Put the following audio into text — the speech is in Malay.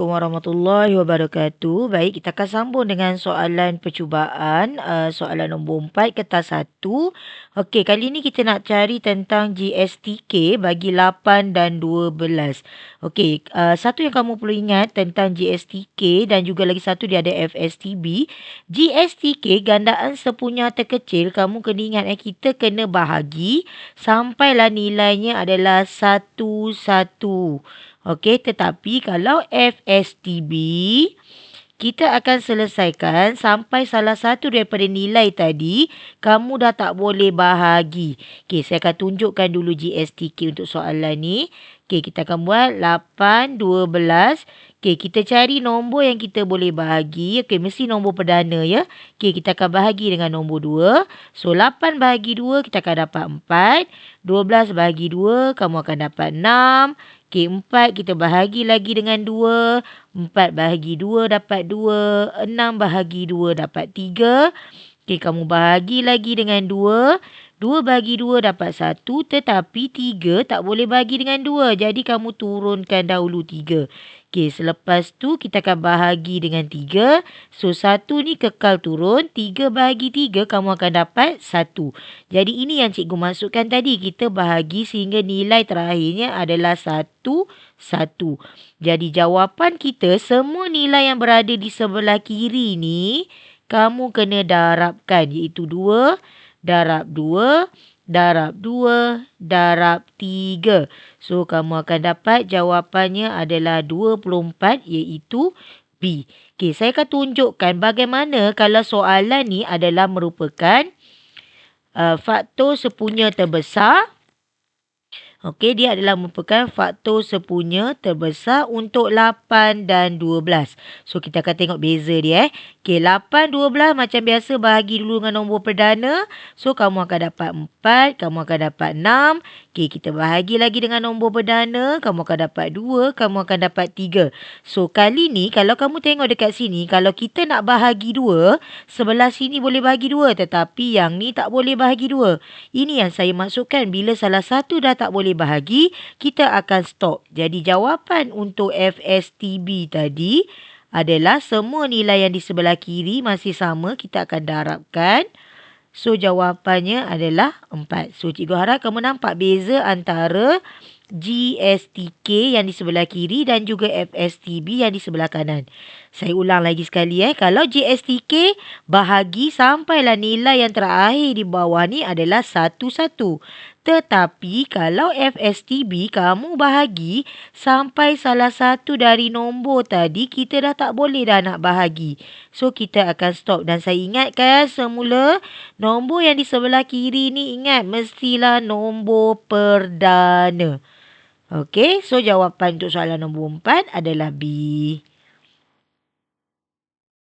Warahmatullahi wabarakatuh. Baik, kita akan sambung dengan soalan percubaan, soalan nombor 4 kertas 1. Okey, kali ni kita nak cari tentang GSTK bagi 8 dan 12. Okey, satu yang kamu perlu ingat tentang GSTK dan juga lagi satu dia ada FSTB. GSTK gandaan sepunya terkecil, kamu kena ingat kita kena bahagi sampailah nilainya adalah 1. Okey, tetapi kalau FSTB, kita akan selesaikan sampai salah satu daripada nilai tadi, kamu dah tak boleh bahagi. Okey, saya akan tunjukkan dulu GSTK untuk soalan ni. Okey, kita akan buat 8, 12. Okey, kita cari nombor yang kita boleh bahagi. Okey, mesti nombor perdana ya. Okey, kita akan bahagi dengan nombor 2. So, 8 bahagi 2, kita akan dapat 4. 12 bahagi 2, kamu akan dapat 6. Okey, 4 kita bahagi lagi dengan 2. 4 bahagi 2 dapat 2. 6 bahagi 2 dapat 3. Okey, kamu bahagi lagi dengan 2. 2 bahagi 2 dapat 1. Tetapi 3 tak boleh bahagi dengan 2. Jadi, kamu turunkan dahulu 3. Okey, selepas tu kita akan bahagi dengan 3. So, 1 ni kekal turun. 3 bahagi 3 kamu akan dapat 1. Jadi, ini yang cikgu masukkan tadi. Kita bahagi sehingga nilai terakhirnya adalah 1. Jadi, jawapan kita semua nilai yang berada di sebelah kiri ni, kamu kena darabkan. Iaitu 2, darab 2, darab 2, darab 3. So, kamu akan dapat jawapannya adalah 24 iaitu B. Okey, saya akan tunjukkan bagaimana kalau soalan ni adalah merupakan faktor sepunya terbesar. Okey, dia adalah merupakan faktor sepunya terbesar untuk 8 dan 12. So, kita akan tengok beza dia. Okey, 8, 12 macam biasa bahagi dulu dengan nombor perdana. So, kamu akan dapat 4, kamu akan dapat 6. Okey, kita bahagi lagi dengan nombor perdana. Kamu akan dapat 2, kamu akan dapat 3. So, kali ni kalau kamu tengok dekat sini, kalau kita nak bahagi 2, sebelah sini boleh bahagi 2. Tetapi yang ni tak boleh bahagi 2. Ini yang saya maksudkan bila salah satu dah tak boleh bahagi, kita akan stop. Jadi jawapan untuk FSTB tadi adalah semua nilai yang di sebelah kiri masih sama, kita akan darabkan. So jawapannya adalah 4. So cikgu harap kamu nampak beza antara GSTK yang di sebelah kiri dan juga FSTB yang di sebelah kanan. Saya ulang lagi sekali kalau GSTK bahagi sampailah nilai yang terakhir di bawah ni adalah 1. Tetapi kalau FSTB kamu bahagi sampai salah satu dari nombor tadi, kita dah tak boleh dah nak bahagi. So kita akan stop. Dan saya ingatkan semula nombor yang di sebelah kiri ni ingat mestilah nombor perdana. Okey, so jawapan untuk soalan nombor 4 adalah B.